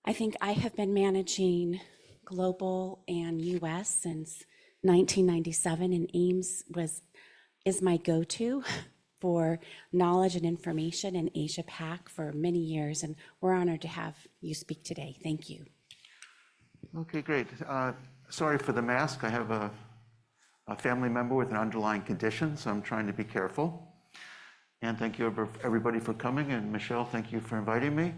I think I have been managing global and US since 1997, and is my go-to for knowledge and information in Asia Pac for many years, and we're honored to have you speak today. Thank you. Okay, great. Sorry for the mask. I have a family member with an underlying condition, so I'm trying to be careful. And thank you everybody for coming, and Michelle, thank you for inviting me.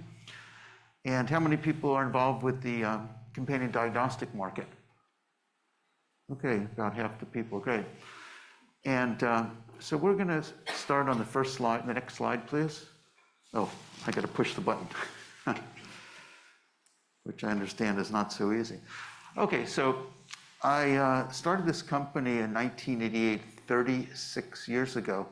And how many people are involved with the companion diagnostic market? Okay, about half the people, great. And so we're gonna start on the first slide, the next slide, please. Oh, I gotta push the button, which I understand is not so easy. Okay, so I started this company in 1988, 36 years ago.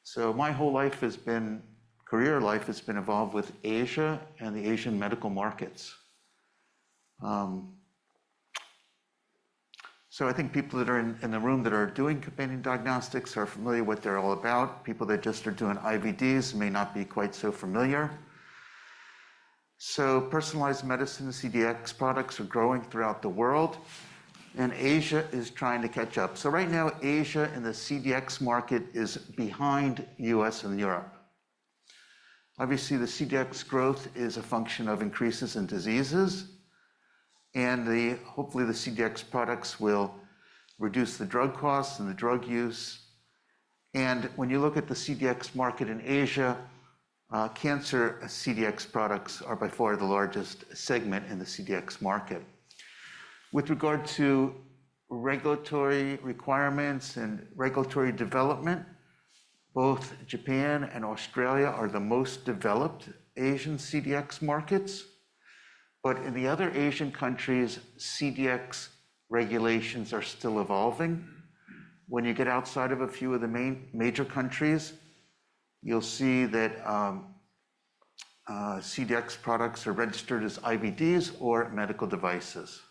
So my whole life has been, career life has been involved with Asia and the Asian medical markets. So I think people that are in the room that are doing companion diagnostics are familiar with what they're all about. People that just are doing IVDs may not be quite so familiar. So personalized medicine and CDX products are growing throughout the world, and Asia is trying to catch up. So right now, Asia in the CDX market is behind US and Europe. Obviously, the CDX growth is a function of increases in diseases, and hopefully the CDX products will reduce the drug costs and the drug use. And when you look at the CDX market in Asia, cancer CDX products are by far the largest segment in the CDX market. With regard to regulatory requirements and regulatory development, both Japan and Australia are the most developed Asian CDX markets, but in the other Asian countries, CDX regulations are still evolving. When you get outside of a few of the major countries, you'll see that CDX products are registered as IVDs or medical devices.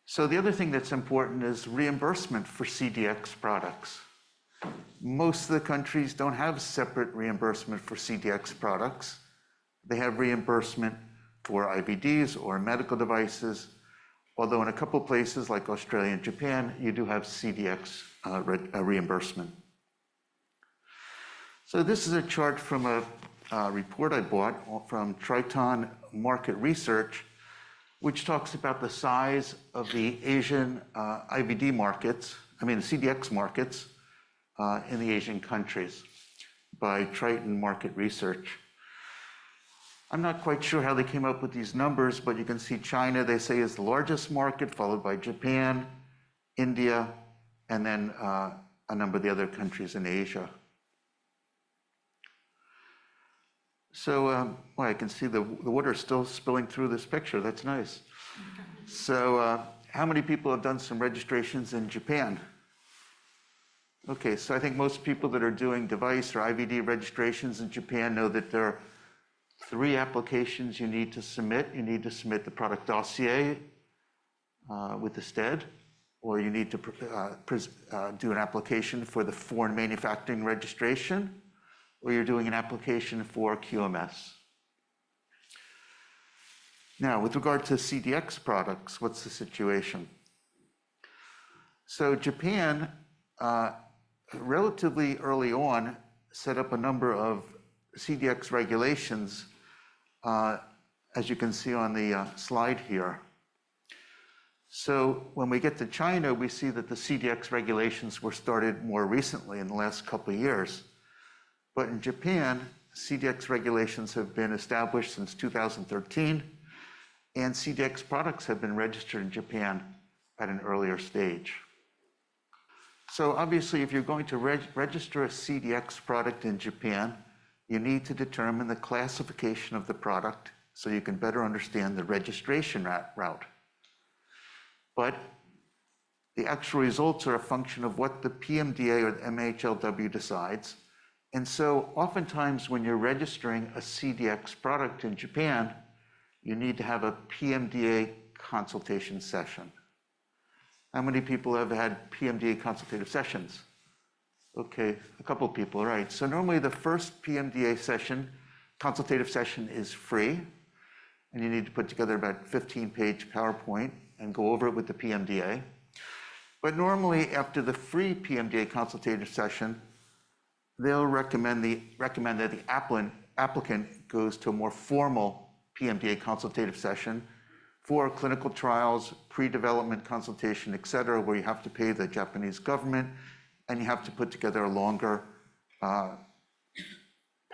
So the other thing that's important is reimbursement for CDX products. Most of the countries don't have separate reimbursement for CDX products. They have reimbursement for IVDs or medical devices, although in a couple places like Australia and Japan, you do have CDX reimbursement. So this is a chart from a report I bought from Triton Market Research, which talks about the size of the Asian IVD markets, the CDX markets in the Asian countries by Triton Market Research. I'm not quite sure how they came up with these numbers, but you can see China, they say, is the largest market, followed by Japan, India, and then a number of the other countries in Asia. So, well, I can see the water still spilling through this picture. That's nice. So, how many people have done some registrations in Japan? Okay, so I think most people that are doing device or IVD registrations in Japan know that there are 3 applications you need to submit. You need to submit the product dossier with the STED, or you need to do an application for the foreign manufacturing registration, or you're doing an application for QMS. Now, with regard to CDX products, what's the situation? So Japan, relatively early on, set up a number of CDX regulations, as you can see on the slide here. So when we get to China, we see that the CDX regulations were started more recently in the last couple of years. But in Japan, CDX regulations have been established since 2013, and CDX products have been registered in Japan at an earlier stage. So obviously, if you're going to register a CDX product in Japan, you need to determine the classification of the product so you can better understand the registration route. But the actual results are a function of what the PMDA or the MHLW decides. And so oftentimes when you're registering a CDX product in Japan, you need to have a PMDA consultation session. How many people have had PMDA consultative sessions? Okay, a couple of people, right. So normally the first PMDA session consultative session is free, and you need to put together about 15-page PowerPoint and go over it with the PMDA. But normally, after the free PMDA consultative session, they'll recommend that the applicant goes to a more formal PMDA consultative session for clinical trials, pre-development consultation, et cetera, where you have to pay the Japanese government and you have to put together a longer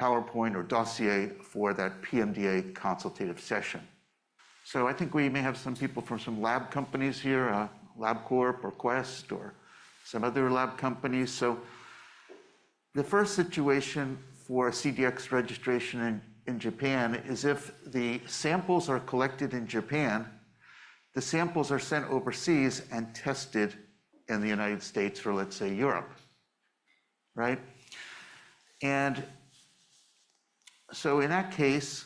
PowerPoint or dossier for that PMDA consultative session. So I think we may have some people from some lab companies here, LabCorp or Quest or some other lab companies. So the first situation for CDX registration in Japan is if the samples are collected in Japan, the samples are sent overseas and tested in the United States or let's say Europe, right? And so in that case,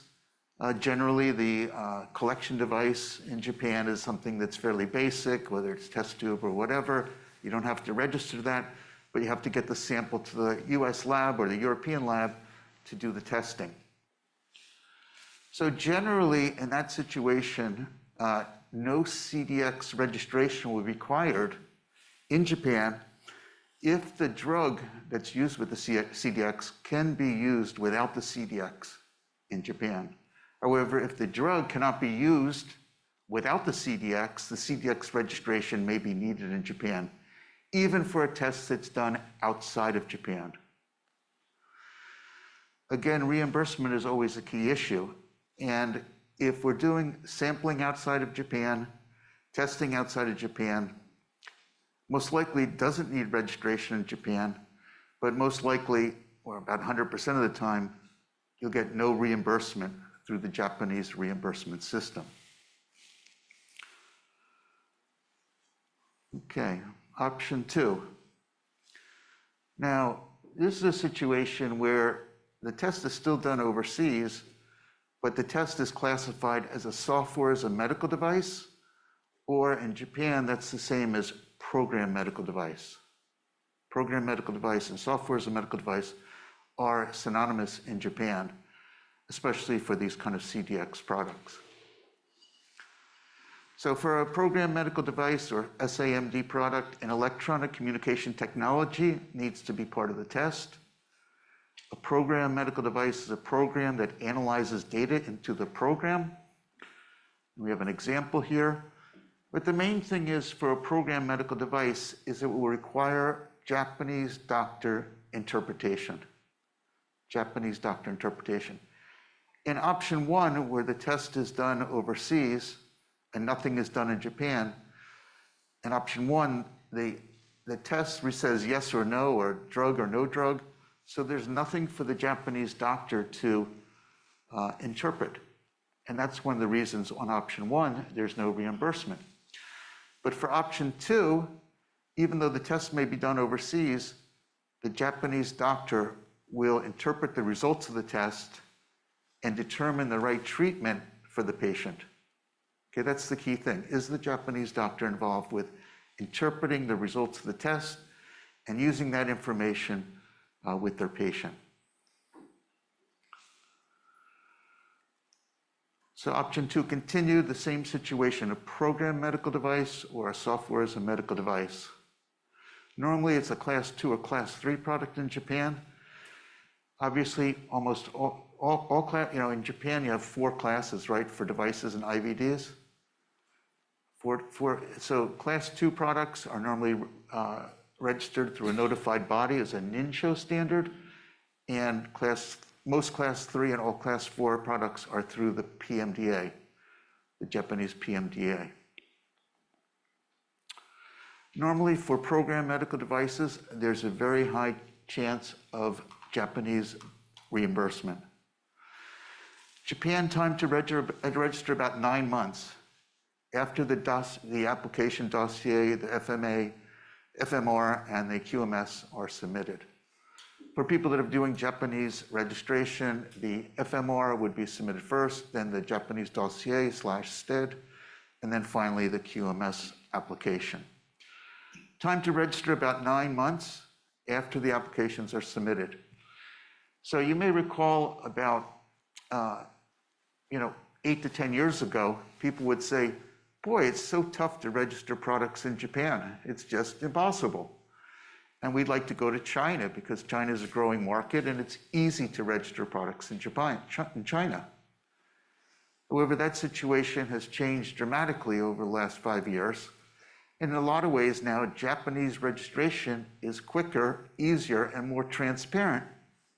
generally the collection device in Japan is something that's fairly basic, whether it's test tube or whatever. You don't have to register that, but you have to get the sample to the US lab or the European lab to do the testing. So generally in that situation, no CDX registration will be required in Japan if the drug that's used with the CDX can be used without the CDX in Japan. However, if the drug cannot be used without the CDX registration may be needed in Japan, even for a test that's done outside of Japan. Again, reimbursement is always a key issue. And if we're doing sampling outside of Japan, testing outside of Japan, most likely doesn't need registration in Japan, but most likely, or about 100% of the time, you'll get no reimbursement through the Japanese reimbursement system. Okay, option 2. Now, this is a situation where the test is still done overseas, but the test is classified as a software as a medical device, or in Japan, that's the same as program medical device. Program medical device and software as a medical device are synonymous in Japan, especially for these kind of CDX products. So for a program medical device or SAMD product, an electronic communication technology needs to be part of the test. A program medical device is a program that analyzes data into the program. We have an example here. But the main thing is for a program medical device is it will require Japanese doctor interpretation. Japanese doctor interpretation. In option 1, where the test is done overseas and nothing is done in Japan, in option 1, the test says yes or no, or drug or no drug. So there's nothing for the Japanese doctor to interpret. And that's one of the reasons on option 1, there's no reimbursement. But for option 2, even though the test may be done overseas, the Japanese doctor will interpret the results of the test and determine the right treatment for the patient. Okay, that's the key thing. Is the Japanese doctor involved with interpreting the results of the test and using that information with their patient? So option 2, continue the same situation, a program medical device or a software as a medical device. Normally it's a class 2 or class 3 product in Japan. Obviously, almost all class, in Japan you have 4 classes, right, for devices and IVDs. So class 2 products are normally registered through a notified body as a NINSHO standard, and most class 3 and all class 4 products are through the PMDA, the Japanese PMDA. Normally for program medical devices, there's a very high chance of Japanese reimbursement. Japan time to register about 9 months after the application dossier, the FMR, and the QMS are submitted. For people that are doing Japanese registration, the FMR would be submitted first, then the Japanese dossier / STED, and then finally the QMS application. Time to register about 9 months after the applications are submitted. So you may recall about 8 to 10 years ago, people would say, boy, it's so tough to register products in Japan. It's just impossible. And we'd like to go to China because China is a growing market and it's easy to register products in China. However, that situation has changed dramatically over the last 5 years. And in a lot of ways now, Japanese registration is quicker, easier, and more transparent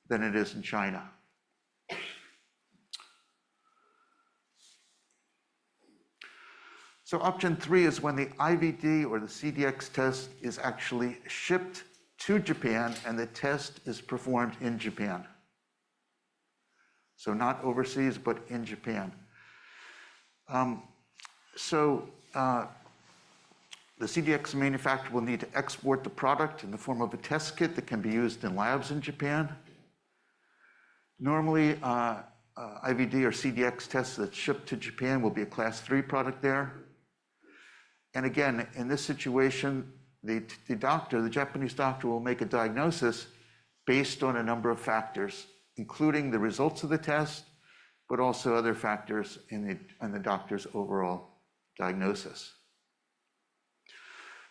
than it is in China. So option 3 is when the IVD or the CDX test is actually shipped to Japan and the test is performed in Japan. So not overseas, but in Japan. The CDX manufacturer will need to export the product in the form of a test kit that can be used in labs in Japan. Normally, IVD or CDX tests that's shipped to Japan will be a class 3 product there. And again, in this situation, the Japanese doctor will make a diagnosis based on a number of factors, including the results of the test, but also other factors in the doctor's overall diagnosis.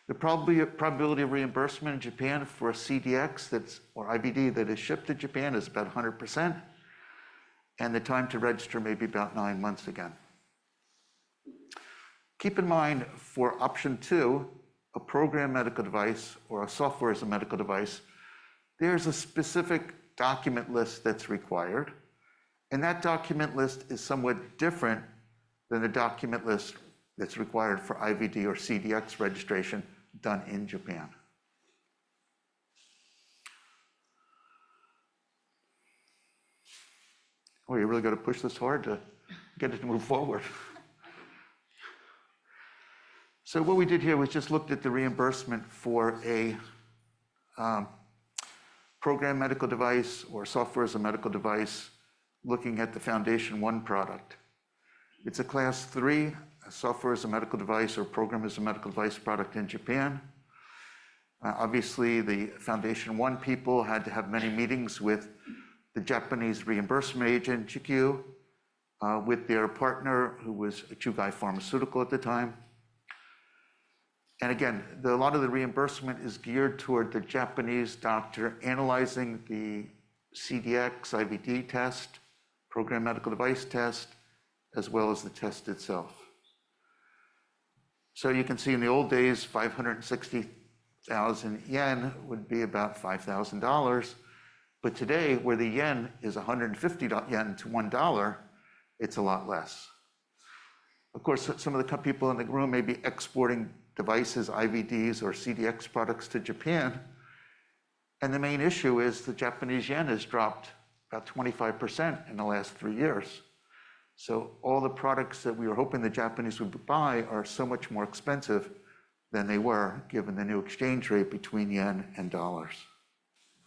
The probability of reimbursement in Japan for a CDX or IVD that is shipped to Japan is about 100%, and the time to register may be about 9 months again. Keep in mind for option 2, a program medical device or a software as a medical device, there's a specific document list that's required, and that document list is somewhat different than the document list that's required for IVD or CDX registration done in Japan. Oh, you really got to push this hard to get it to move forward. So what we did here was just looked at the reimbursement for a program medical device or software as a medical device, looking at the Foundation 1 product. It's a class 3 software as a medical device or program as a medical device product in Japan. Obviously, the Foundation 1 people had to have many meetings with the Japanese reimbursement agent, Chikyu, with their partner, who was Chugai Pharmaceutical at the time. And again, a lot of the reimbursement is geared toward the Japanese doctor analyzing the CDX IVD test, program medical device test, as well as the test itself. So you can see in the old days, 560,000 yen would be about $5,000. But today, where the yen is 150 yen to $1, it's a lot less. Of course, some of the people in the room may be exporting devices, IVDs, or CDX products to Japan. And the main issue is the Japanese yen has dropped about 25% in the last 3 years. So all the products that we were hoping the Japanese would buy are so much more expensive than they were, given the new exchange rate between yen and dollars.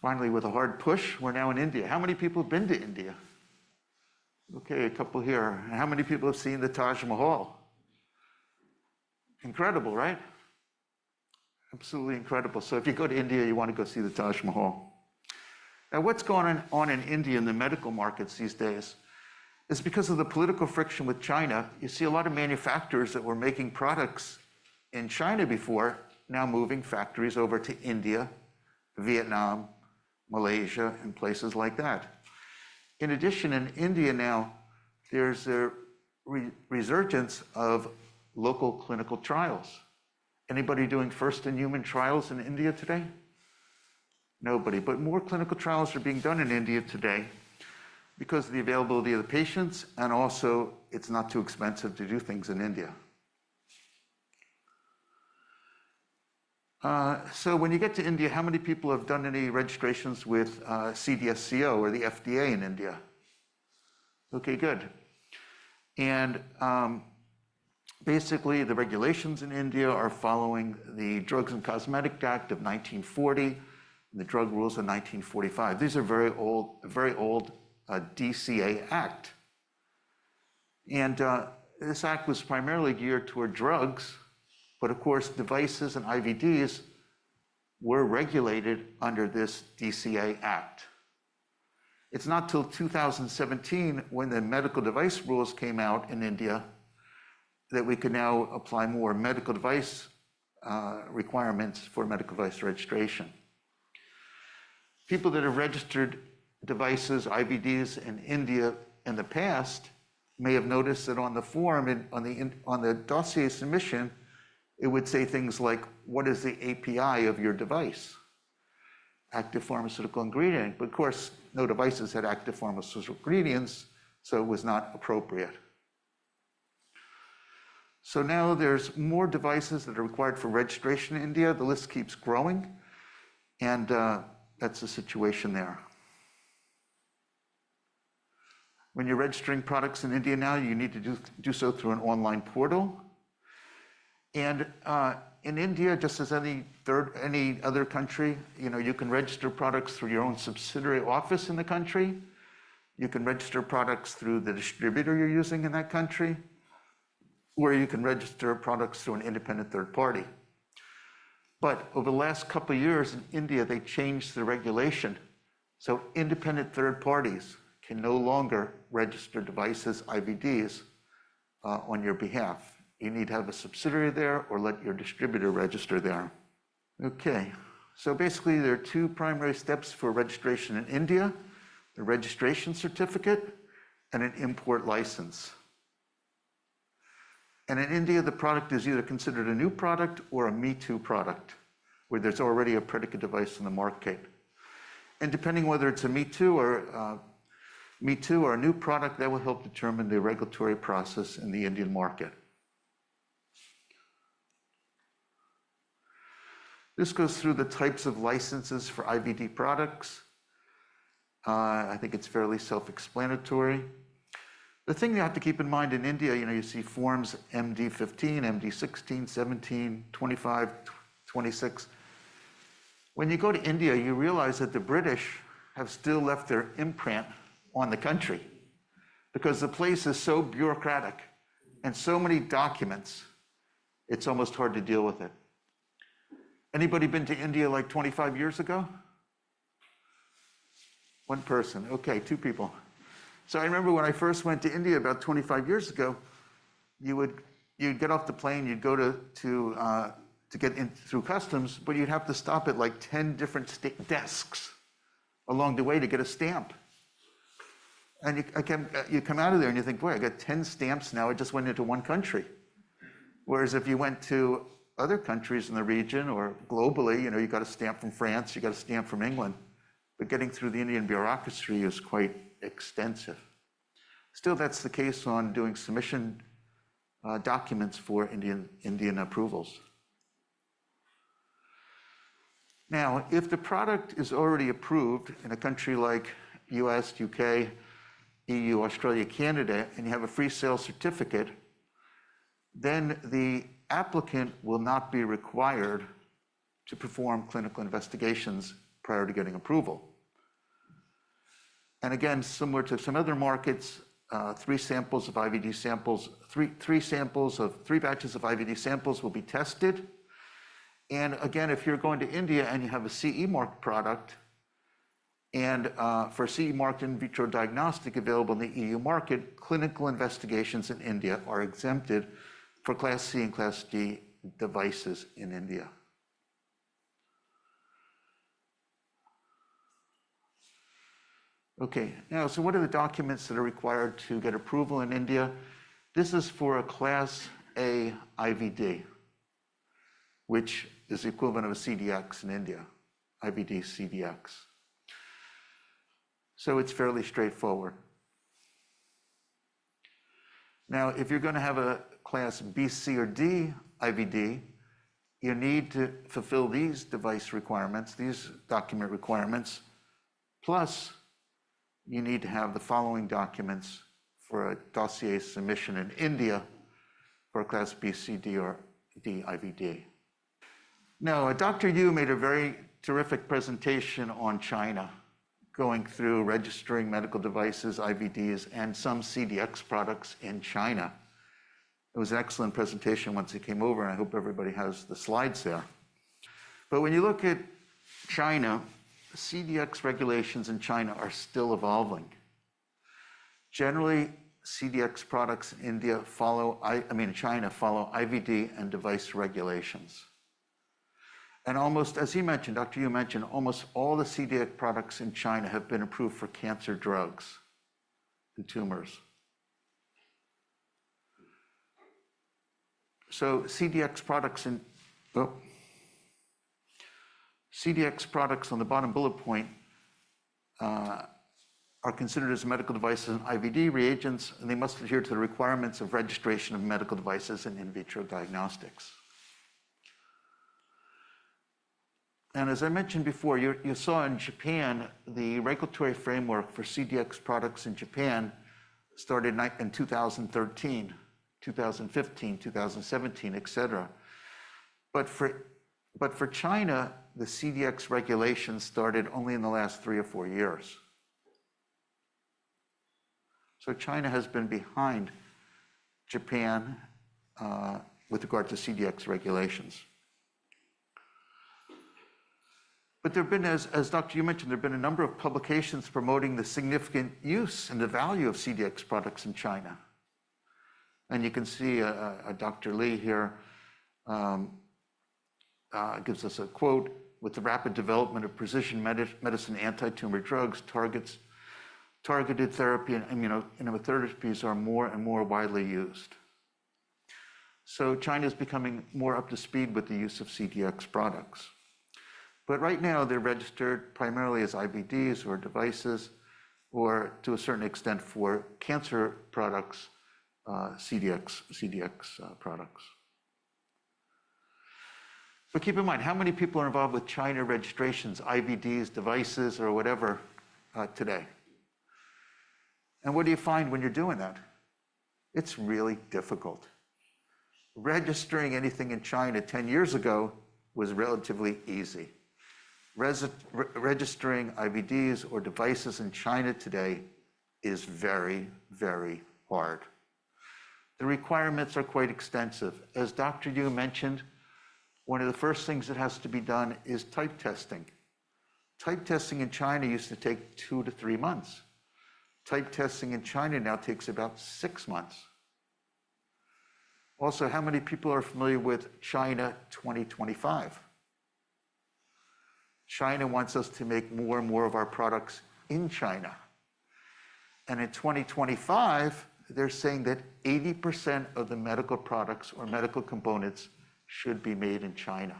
Finally, with a hard push, we're now in India. How many people have been to India? Okay, a couple here. How many people have seen the Taj Mahal? Incredible, right? Absolutely incredible. So if you go to India, you want to go see the Taj Mahal. Now, what's going on in India in the medical markets these days is because of the political friction with China. You see a lot of manufacturers that were making products in China before, now moving factories over to India, Vietnam, Malaysia, and places like that. In addition, in India now, there's a resurgence of local clinical trials. Anybody doing first-in-human trials in India today? Nobody, but more clinical trials are being done in India today because of the availability of the patients, and also it's not too expensive to do things in India. So when you get to India, how many people have done any registrations with CDSCO or the FDA in India? Okay, good. And basically, the regulations in India are following the Drugs and Cosmetic Act of 1940 and the drug rules of 1945. These are very old DCA Act. And this act was primarily geared toward drugs, but of course, devices and IVDs were regulated under this DCA Act. It's not till 2017, when the medical device rules came out in India, that we can now apply more medical device requirements for medical device registration. People that have registered devices, IVDs, in India in the past may have noticed that on the form, on the dossier submission, it would say things like, what is the API of your device? Active pharmaceutical ingredient. But of course, no devices had active pharmaceutical ingredients, so it was not appropriate. So now there's more devices that are required for registration in India. The list keeps growing, and that's the situation there. When you're registering products in India now, you need to do so through an online portal. And in India, just as any other country, you can register products through your own subsidiary office in the country. You can register products through the distributor you're using in that country, or you can register products through an independent third party. But over the last couple of years in India, they changed the regulation. So independent third parties can no longer register devices, IVDs, on your behalf. You need to have a subsidiary there or let your distributor register there. Okay, so basically there are two primary steps for registration in India: the registration certificate and an import license. And in India, the product is either considered a new product or a Me Too product, where there's already a predicate device in the market. And depending whether it's a Me Too or a new product, that will help determine the regulatory process in the Indian market. This goes through the types of licenses for IVD products. I think it's fairly self-explanatory. The thing you have to keep in mind in India, you see forms MD15, MD16, 17, 25, 26. When you go to India, you realize that the British have still left their imprint on the country, because the place is so bureaucratic and so many documents, it's almost hard to deal with it. Anybody been to India like 25 years ago? One person. Okay, two people. So I remember when I first went to India about 25 years ago, you'd get off the plane, you'd go to get in through customs, but you'd have to stop at like 10 different desks along the way to get a stamp. And you come out of there and you think, boy, I got 10 stamps now, I just went into one country. Whereas if you went to other countries in the region or globally, you got a stamp from France, you got a stamp from England, but getting through the Indian bureaucracy is quite extensive. Still, that's the case on doing submission documents for Indian approvals. Now, if the product is already approved in a country like US, UK, EU, Australia, Canada, and you have a free sale certificate, then the applicant will not be required to perform clinical investigations prior to getting approval. And again, similar to some other markets, three batches of IVD samples will be tested. And again, if you're going to India and you have a CE marked product, and for CE marked in vitro diagnostic available in the EU market, clinical investigations in India are exempted for Class C and Class D devices in India. Okay, now, so what are the documents that are required to get approval in India? This is for a Class A IVD, which is the equivalent of a CDX in India, IVD CDX. So it's fairly straightforward. Now, if you're going to have a Class B, C, or D IVD, you need to fulfill these device requirements, these document requirements, plus you need to have the following documents for a dossier submission in India for a Class B, C, D, or D IVD. Now, Dr. Yu made a very terrific presentation on China, going through registering medical devices, IVDs, and some CDX products in China. It was an excellent presentation once he came over, and I hope everybody has the slides there. But when you look at China, CDX regulations in China are still evolving. Generally, CDX products in India follow, China follow IVD and device regulations. And almost, as Dr. Yu mentioned, almost all the CDX products in China have been approved for cancer drugs and tumors. So CDX products on the bottom bullet point are considered as medical devices and IVD reagents, and they must adhere to the requirements of registration of medical devices and in vitro diagnostics. And as I mentioned before, you saw in Japan, the regulatory framework for CDX products in Japan started in 2013, 2015, 2017, et cetera. But for China, the CDX regulations started only in the last 3 or 4 years. So China has been behind Japan with regard to CDX regulations. But there have been, as Dr. Yu mentioned, there have been a number of publications promoting the significant use and the value of CDX products in China. And you can see Dr. Li here gives us a quote: "With the rapid development of precision medicine, anti-tumor drugs, targeted therapy and immunotherapies are more and more widely used." So China is becoming more up to speed with the use of CDX products. But right now, they're registered primarily as IVDs or devices, or to a certain extent for cancer products, CDX products. But keep in mind, how many people are involved with China registrations, IVDs, devices, or whatever today? And what do you find when you're doing that? It's really difficult. Registering anything in China 10 years ago was relatively easy. Registering IVDs or devices in China today is very, very hard. The requirements are quite extensive. As Dr. Yu mentioned, one of the first things that has to be done is type testing. Type testing in China used to take 2 to 3 months. Type testing in China now takes about 6 months. Also, how many people are familiar with China 2025? China wants us to make more and more of our products in China. And in 2025, they're saying that 80% of the medical products or medical components should be made in China.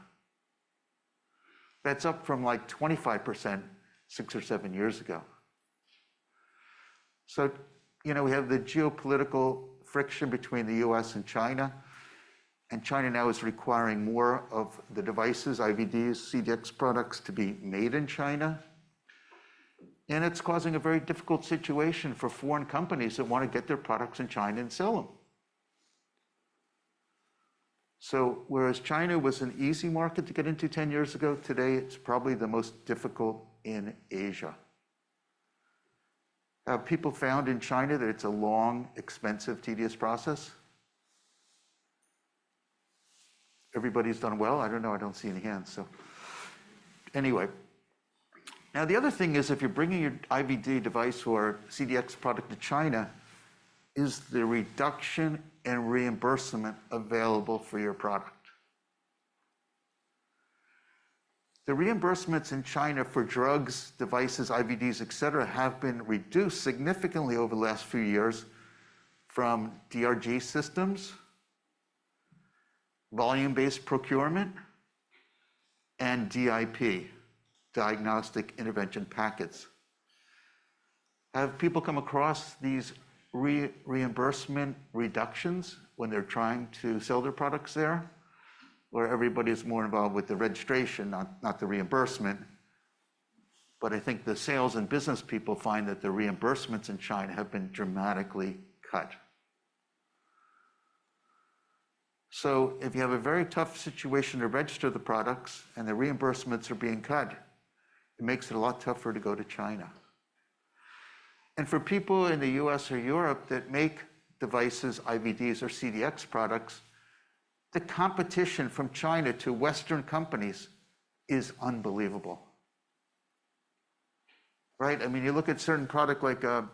That's up from like 25% 6 or 7 years ago. So, we have the geopolitical friction between the US and China now is requiring more of the devices, IVDs, CDX products to be made in China. And it's causing a very difficult situation for foreign companies that want to get their products in China and sell them. So whereas China was an easy market to get into 10 years ago, today it's probably the most difficult in Asia. Have people found in China that it's a long, expensive, tedious process? Everybody's done well? I don't know, I don't see any hands, so. Anyway, now the other thing is if you're bringing your IVD device or CDX product to China, is the reduction and reimbursement available for your product? The reimbursements in China for drugs, devices, IVDs, et cetera, have been reduced significantly over the last few years from DRG systems, volume-based procurement, and DIP, Diagnostic Intervention Packets. Have people come across these reimbursement reductions when they're trying to sell their products there? Or everybody's more involved with the registration, not the reimbursement? But I think the sales and business people find that the reimbursements in China have been dramatically cut. So if you have a very tough situation to register the products and the reimbursements are being cut, it makes it a lot tougher to go to China. And for people in the US or Europe that make devices, IVDs, or CDX products, the competition from China to Western companies is unbelievable. right? I mean, you look at certain product like a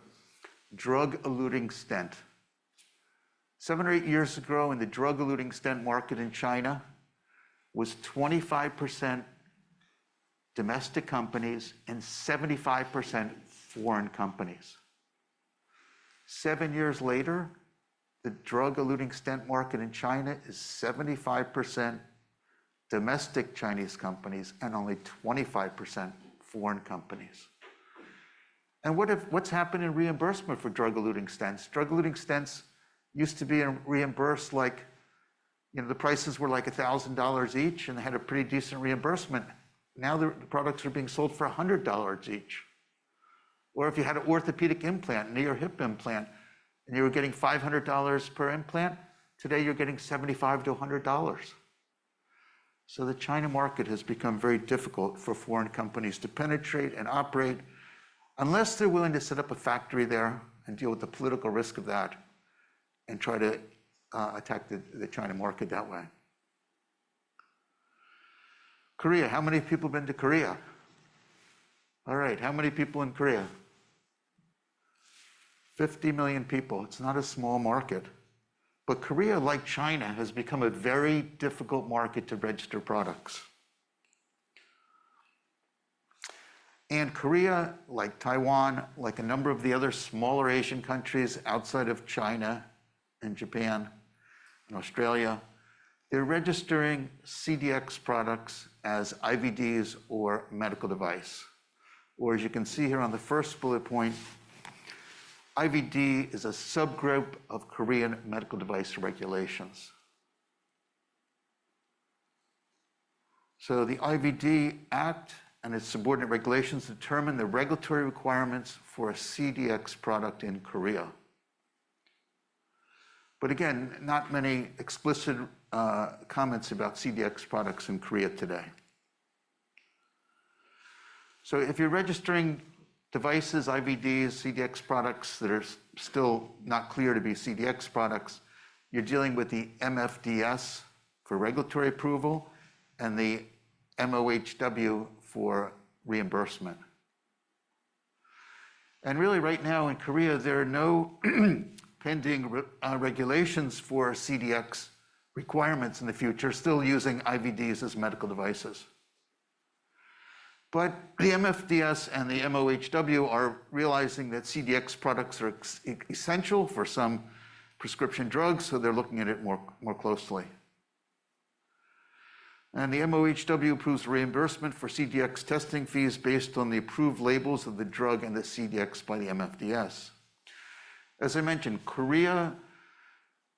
drug-eluting stent. 7 or 8 years ago in the drug-eluting stent market in China was 25% domestic companies and 75% foreign companies. 7 years later, the drug-eluting stent market in China is 75% domestic Chinese companies and only 25% foreign companies. And what's happened in reimbursement for drug-eluting stents? Drug-eluting stents used to be reimbursed like, the prices were like $1,000 each and they had a pretty decent reimbursement. Now the products are being sold for $100 each. Or if you had an orthopedic implant, knee or hip implant, and you were getting $500 per implant, today you're getting $75 to $100. So the China market has become very difficult for foreign companies to penetrate and operate unless they're willing to set up a factory there and deal with the political risk of that and try to attack the China market that way. Korea, how many people have been to Korea? All right, how many people in Korea? 50 million people. It's not a small market. But Korea, like China, has become a very difficult market to register products. And Korea, like Taiwan, like a number of the other smaller Asian countries outside of China and Japan and Australia, they're registering CDX products as IVDs or medical device. Or as you can see here on the first bullet point, IVD is a subgroup of Korean medical device regulations. So the IVD Act and its subordinate regulations determine the regulatory requirements for a CDX product in Korea. But again, not many explicit comments about CDX products in Korea today. So if you're registering devices, IVDs, CDX products that are still not clear to be CDX products, you're dealing with the MFDS for regulatory approval and the MOHW for reimbursement. And really right now in Korea, there are no pending regulations for CDX requirements in the future, still using IVDs as medical devices. But the MFDS and the MOHW are realizing that CDX products are essential for some prescription drugs, so they're looking at it more closely. And the MOHW approves reimbursement for CDX testing fees based on the approved labels of the drug and the CDX by the MFDS. As I mentioned, Korea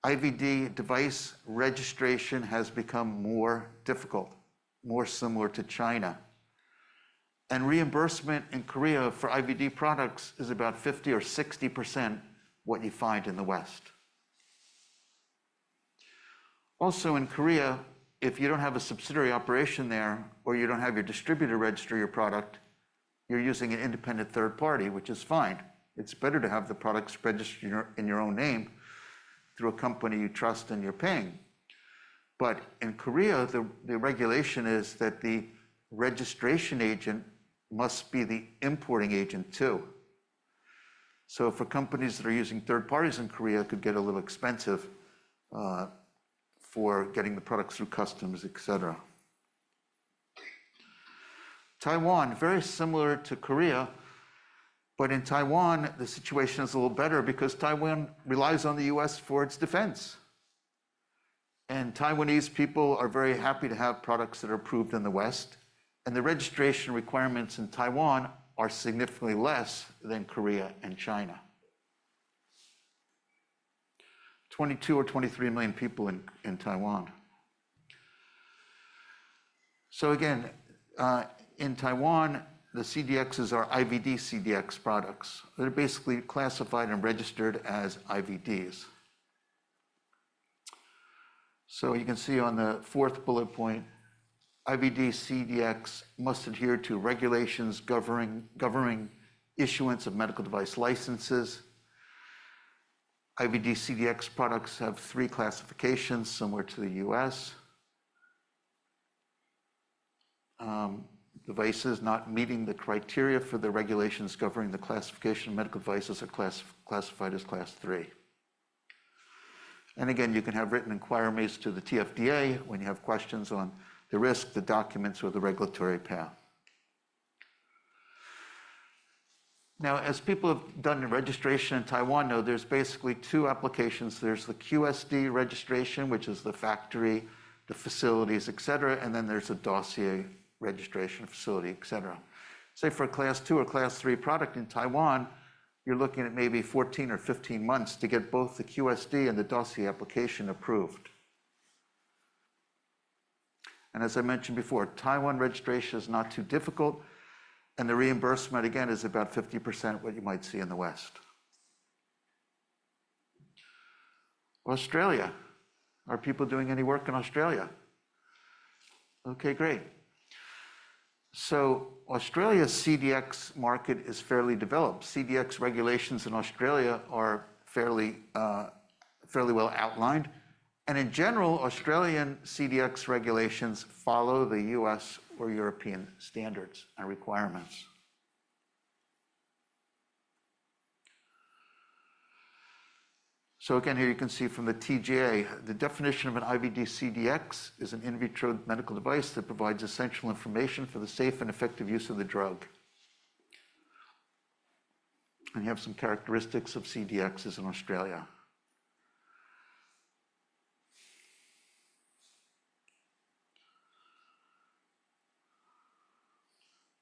IVD device registration has become more difficult, more similar to China. And reimbursement in Korea for IVD products is about 50 or 60% what you find in the West. Also in Korea, if you don't have a subsidiary operation there, or you don't have your distributor register your product, you're using an independent third party, which is fine. It's better to have the products registered in your own name through a company you trust and you're paying. But in Korea, the regulation is that the registration agent must be the importing agent too. So for companies that are using third parties in Korea, it could get a little expensive for getting the products through customs, et cetera. Taiwan, very similar to Korea, but in Taiwan, the situation is a little better because Taiwan relies on the US for its defense. And Taiwanese people are very happy to have products that are approved in the West. And the registration requirements in Taiwan are significantly less than Korea and China. 22 or 23 million people in Taiwan. So again, in Taiwan, the CDXs are IVD CDX products. They're basically classified and registered as IVDs. So you can see on the fourth bullet point, IVD CDX must adhere to regulations governing issuance of medical device licenses. IVD CDX products have 3 classifications similar to the US. devices not meeting the criteria for the regulations governing the classification of medical devices are classified as Class 3. And again, you can have written inquiries to the TFDA when you have questions on the risk, the documents, or the regulatory path. Now, as people have done the registration in Taiwan know, there's basically two applications. There's the QSD registration, which is the factory, the facilities, et cetera, and then there's a dossier registration facility, et cetera. Say for a Class 2 or Class 3 product in Taiwan, you're looking at maybe 14 or 15 months to get both the QSD and the dossier application approved. And as I mentioned before, Taiwan registration is not too difficult, and the reimbursement, again, is about 50% what you might see in the West. Australia. Are people doing any work in Australia? Okay, great. So Australia's CDX market is fairly developed. CDX regulations in Australia are fairly well outlined. And in general, Australian CDX regulations follow the US or European standards and requirements. So again, here you can see from the TGA, the definition of an IVD CDX is an in vitro medical device that provides essential information for the safe and effective use of the drug. And you have some characteristics of CDXs in Australia.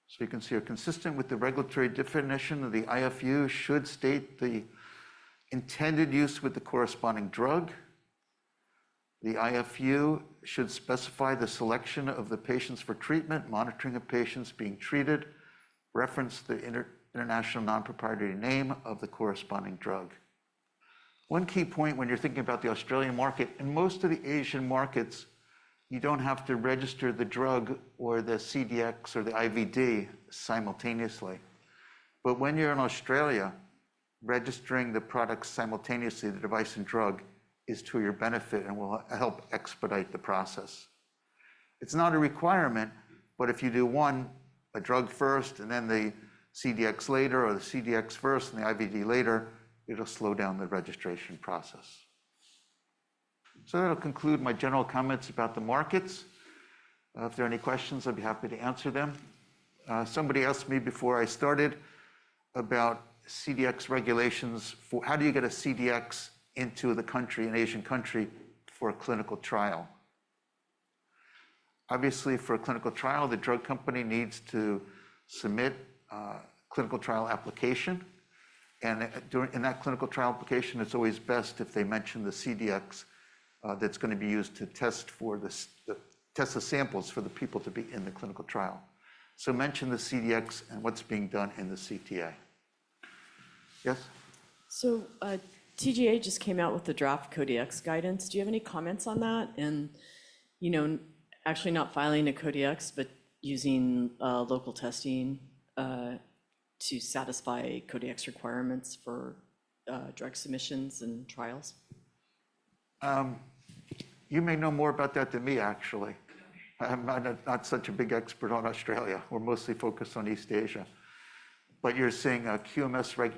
So you can see, consistent with the regulatory definition of the IFU, should state the intended use with the corresponding drug. The IFU should specify the selection of the patients for treatment, monitoring of patients being treated, reference the international non-proprietary name of the corresponding drug. One key point when you're thinking about the Australian market, in most of the Asian markets, you don't have to register the drug or the CDX or the IVD simultaneously. But when you're in Australia, registering the products simultaneously, the device and drug, is to your benefit and will help expedite the process. It's not a requirement, but if you do one, a drug first and then the CDX later, or the CDX first and the IVD later, it'll slow down the registration process. So that'll conclude my general comments about the markets. If there are any questions, I'd be happy to answer them. Somebody asked me before I started about CDX regulations for how do you get a CDX into the country, an Asian country, for a clinical trial. Obviously, for a clinical trial, the drug company needs to submit a clinical trial application. And in that clinical trial application, it's always best if they mention the CDX that's going to be used to test the samples for the people to be in the clinical trial. So mention the CDX and what's being done in the CTA. Yes? So TGA just came out with the draft Kodiak guidance. Do you have any comments on that? And, actually not filing a Kodiak, but using local testing to satisfy Kodiak requirements for drug submissions and trials? You may know more about that than me, actually. I'm not such a big expert on Australia. We're mostly focused on East Asia. But you're seeing a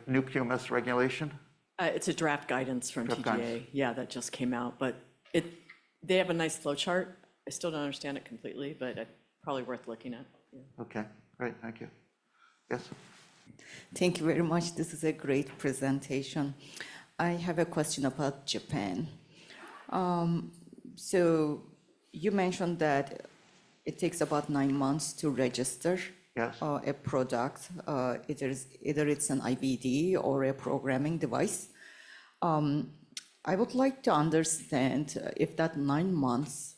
new QMS regulation? It's a draft guidance from Draft TGA. guidance. Yeah, that just came out. But they have a nice flow chart. I still don't understand it completely, but it's probably worth looking at. Yeah. Okay, great, thank you. Yes? Thank you very much. This is a great presentation. I have a question about Japan. So you mentioned that it takes about 9 months to register. Yes. A product, either it's an IVD or a programming device. I would like to understand if that 9 months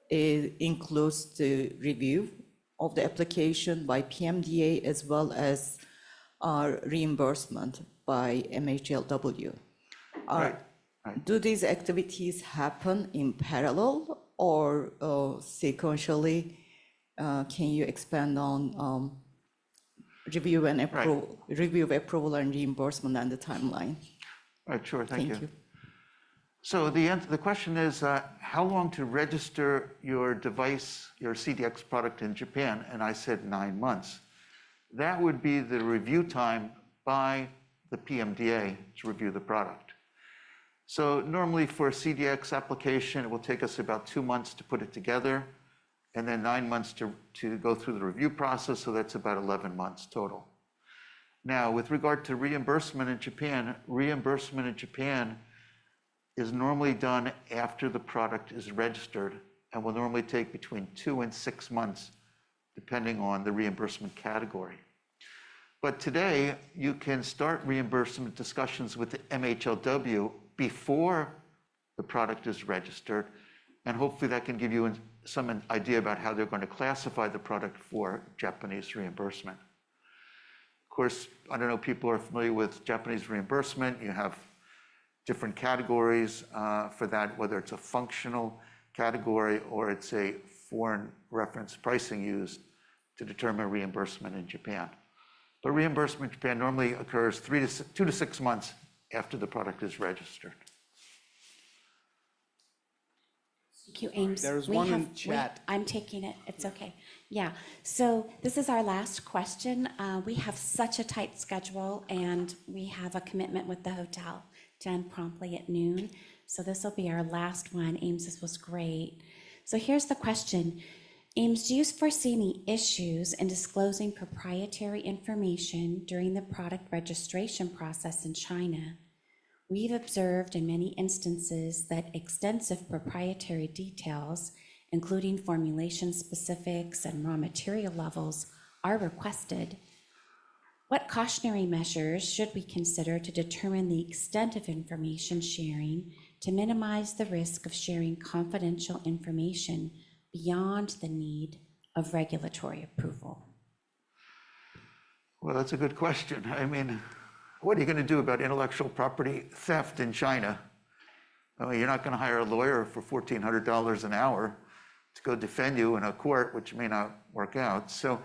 includes the review of the application by PMDA as well as reimbursement by MHLW. Right. Do these activities happen in parallel or sequentially? Can you expand on review of approval and reimbursement and the timeline? Right, sure, thank you. So the question is, how long to register your device, your CDX product in Japan? And I said 9 months. That would be the review time by the PMDA to review the product. So normally for a CDX application, it will take us about 2 months to put it together, and then 9 months to go through the review process, so that's about 11 months total. Now, with regard to reimbursement in Japan is normally done after the product is registered and will normally take between 2 and 6 months, depending on the reimbursement category. But today, you can start reimbursement discussions with the MHLW before the product is registered, and hopefully that can give you some idea about how they're going to classify the product for Japanese reimbursement. Of course, I don't know if people are familiar with Japanese reimbursement. You have different categories for that, whether it's a functional category or it's a foreign reference pricing used to determine reimbursement in Japan. But reimbursement in Japan normally occurs 2 to 6 months after the product is registered. Thank you, Ames. There's one in chat. I'm taking it. It's okay. Yeah. So this is our last question. We have such a tight schedule, and we have a commitment with the hotel to end promptly at noon. So this will be our last one. Ames, this was great. So here's the question. Ames, do you foresee any issues in disclosing proprietary information during the product registration process in China? We've observed in many instances that extensive proprietary details, including formulation specifics and raw material levels, are requested. What cautionary measures should we consider to determine the extent of information sharing to minimize the risk of sharing confidential information beyond the need of regulatory approval? Well, that's a good question. I mean, what are you going to do about intellectual property theft in China? I mean, you're not going to hire a lawyer for $1,400 an hour to go defend you in a court, which may not work out. So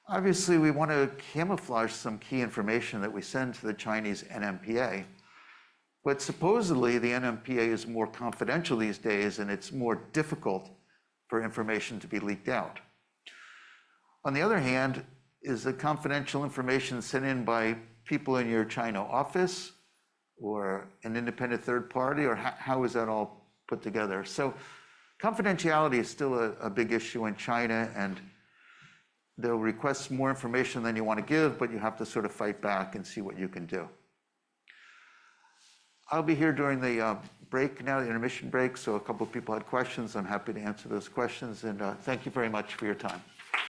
obviously, we want to camouflage some key information that we send to the Chinese NMPA. But supposedly, the NMPA is more confidential these days, and it's more difficult for information to be leaked out. On the other hand, is the confidential information sent in by people in your China office or an independent third party, or how is that all put together? So confidentiality is still a big issue in China, and they'll request more information than you want to give, but you have to sort of fight back and see what you can do. I'll be here during the break now, the intermission break, so a couple of people had questions. I'm happy to answer those questions, and thank you very much for your time.